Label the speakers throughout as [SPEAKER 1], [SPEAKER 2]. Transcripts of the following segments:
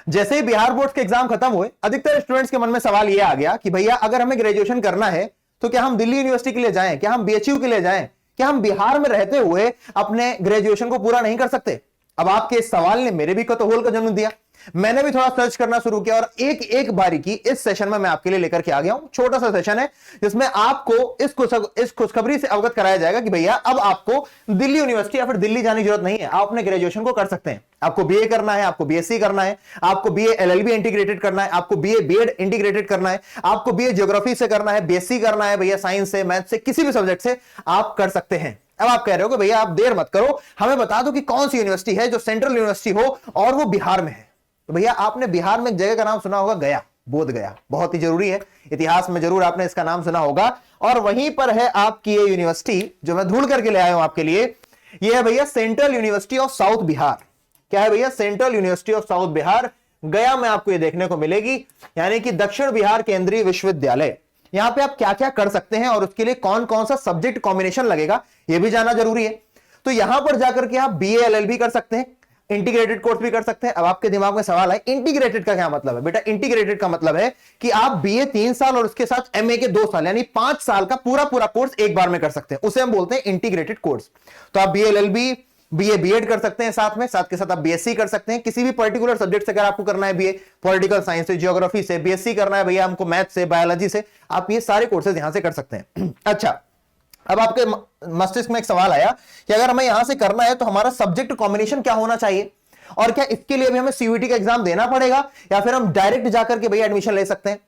[SPEAKER 1] जैसे ही बिहार बोर्ड के एग्जाम खत्म हुए, अधिकतर स्टूडेंट्स के मन में सवाल यह आ गया कि भैया अगर हमें ग्रेजुएशन करना है तो क्या हम दिल्ली यूनिवर्सिटी के लिए जाएं, क्या हम बीएचयू के लिए जाएं, क्या हम बिहार में रहते हुए अपने ग्रेजुएशन को पूरा नहीं कर सकते? अब आपके इस सवाल ने मेरे भी कौतूहल का जन्म दिया। मैंने भी थोड़ा सर्च करना शुरू किया और एक एक बारीकी इस सेशन में मैं आपके लिए लेकर के आ गया हूं। छोटा सा सेशन है जिसमें आपको इस खुशखबरी से अवगत कराया जाएगा कि भैया अब आपको दिल्ली यूनिवर्सिटी या फिर दिल्ली जाने की जरूरत नहीं है, आप अपने ग्रेजुएशन को कर सकते हैं। आपको बीए करना है, आपको बीएससी करना है, आपको बीए एलएलबी इंटीग्रेटेड करना है, आपको बीए बीएड इंटीग्रेटेड करना है, आपको बीए ज्योग्राफी से करना है, बीएससी करना है, भैया साइंस से, मैथ से, किसी भी सब्जेक्ट से आप कर सकते हैं। अब आप कह रहे हो कि भैया आप देर मत करो, हमें बता दो कि कौन सी यूनिवर्सिटी है जो सेंट्रल यूनिवर्सिटी हो और वो बिहार में है। तो भैया आपने बिहार में एक जगह का नाम सुना होगा, गया, बोध गया, बहुत ही जरूरी है, इतिहास में जरूर आपने इसका नाम सुना होगा। और वहीं पर है आपकी ये यूनिवर्सिटी जो मैं ढूंढ करके ले आया हूं आपके लिए, ये है भैया central university of south Bihar. क्या है भैया? Central university of south Bihar, गया में आपको ये देखने को मिलेगी, यानी कि दक्षिण बिहार केंद्रीय विश्वविद्यालय। यहां पे आप क्या क्या कर सकते हैं और उसके लिए कौन कौन सा सब्जेक्ट कॉम्बिनेशन लगेगा यह भी जानना जरूरी है। तो यहां पर जाकर के आप बीए एलएलबी कर सकते हैं, इंटीग्रेटेड कोर्स भी कर सकते हैं। अब आपके दिमाग में सवाल है इंटीग्रेटेड का क्या मतलब है? बेटा इंटीग्रेटेड का मतलब है कि आप बीए 3 साल और उसके साथ एमए के 2 साल यानी 5 साल का पूरा पूरा कोर्स एक बार में कर सकते हैं, उसे हम बोलते हैं इंटीग्रेटेड कोर्स। तो आप बीए एलएलबी, बीए बीएड कर सकते हैं, साथ में साथ के साथ आप बीएससी कर सकते हैं। किसी भी पर्टिकुलर सब्जेक्ट से अगर आपको करना है बीए, पॉलिटिकल साइंस से, ज्योग्राफी से, बीएससी करना है भैया हमको मैथ से, बायोलॉजी से, आप ये सारे कोर्सेज यहां से कर सकते हैं। अच्छा, अब आपके मस्तिष्क में एक सवाल आया कि अगर हमें यहां से करना है तो हमारा सब्जेक्ट कॉम्बिनेशन क्या होना चाहिए और क्या इसके लिए भी हमें सीयूईटी का एग्जाम देना पड़ेगा या फिर हम डायरेक्ट जाकर के भैया एडमिशन ले सकते हैं?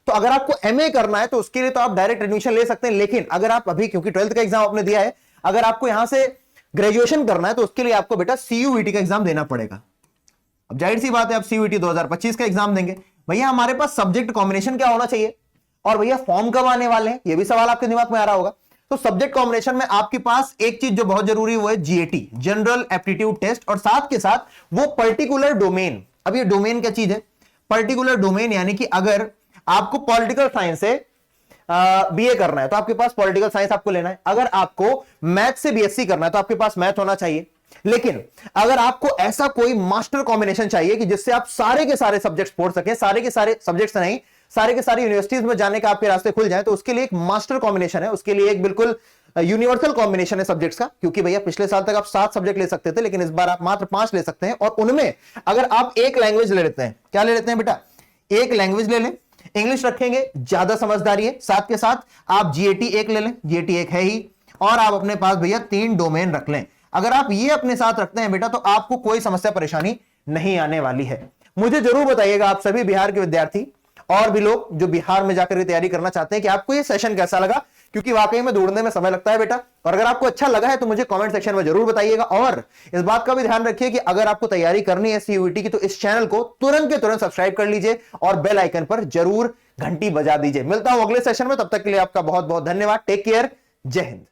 [SPEAKER 1] तो अगर आपको एमए करना है तो उसके लिए तो आप डायरेक्ट एडमिशन ले सकते हैं, लेकिन अगर आप अभी, क्योंकि 12th का एग्जाम आपने दिया है, अगर आपको यहां से ग्रेजुएशन करना है तो उसके लिए आपको बेटा सीयूईटी का एग्जाम देना पड़ेगा। अब जाहिर सी बात है आप सीयूईटी 2025 का एग्जाम देंगे। भैया हमारे पास सब्जेक्ट कॉम्बिनेशन क्या होना चाहिए और भैया फॉर्म कब आने वाले हैं, यह भी सवाल आपके दिमाग में आ रहा होगा। तो सब्जेक्ट कॉम्बिनेशन में आपके पास एक चीज जो बहुत जरूरी है वो है जीएटी, जनरल एप्टीट्यूड टेस्ट, और साथ के साथ वो पर्टिकुलर डोमेन। अब ये डोमेन क्या चीज है? पर्टिकुलर डोमेन, यानी कि अगर आपको पॉलिटिकल साइंस से बीए करना है तो आपके पास पॉलिटिकल साइंस आपको लेना है। अगर आपको मैथ से बीएससी करना है तो आपके पास मैथ होना चाहिए। लेकिन अगर आपको ऐसा कोई मास्टर कॉम्बिनेशन चाहिए कि जिससे आप सारे के सारे सब्जेक्ट्स पढ़ सकें, सारे के सारे सब्जेक्ट्स नहीं, सारे के सारे यूनिवर्सिटीज में जाने का आपके रास्ते खुल जाए, तो उसके लिए एक मास्टर कॉम्बिनेशन है, उसके लिए एक बिल्कुल यूनिवर्सल कॉम्बिनेशन है सब्जेक्ट्स का। क्योंकि भैया पिछले साल तक आप 7 सब्जेक्ट ले सकते थे, लेकिन इस बार आप मात्र 5 ले सकते हैं। और उनमें अगर आप एक लैंग्वेज ले लेते हैं, क्या ले लेते हैं बेटा? एक लैंग्वेज ले लें, इंग्लिश रखेंगे, ज्यादा समझदारी है। साथ के साथ आप जीएटी एक ले लें, जीएटी एक है ही, और आप अपने पास भैया 3 डोमेन रख लें। अगर आप ये अपने साथ रखते हैं बेटा तो आपको कोई समस्या परेशानी नहीं आने वाली है। मुझे जरूर बताइएगा आप सभी बिहार के विद्यार्थी और भी लोग जो बिहार में जाकर तैयारी करना चाहते हैं कि आपको ये सेशन कैसा लगा, क्योंकि वाकई में दौड़ने में समय लगता है बेटा। और अगर आपको अच्छा लगा है तो मुझे कमेंट सेक्शन में जरूर बताइएगा। और इस बात का भी ध्यान रखिए कि अगर आपको तैयारी करनी है सीयूईटी की तो इस चैनल को तुरंत के तुरंत सब्सक्राइब कर लीजिए और बेल आइकन पर जरूर घंटी बजा दीजिए। मिलता हूं अगले सेशन में, तब तक के लिए आपका बहुत बहुत धन्यवाद। टेक केयर, जय हिंद।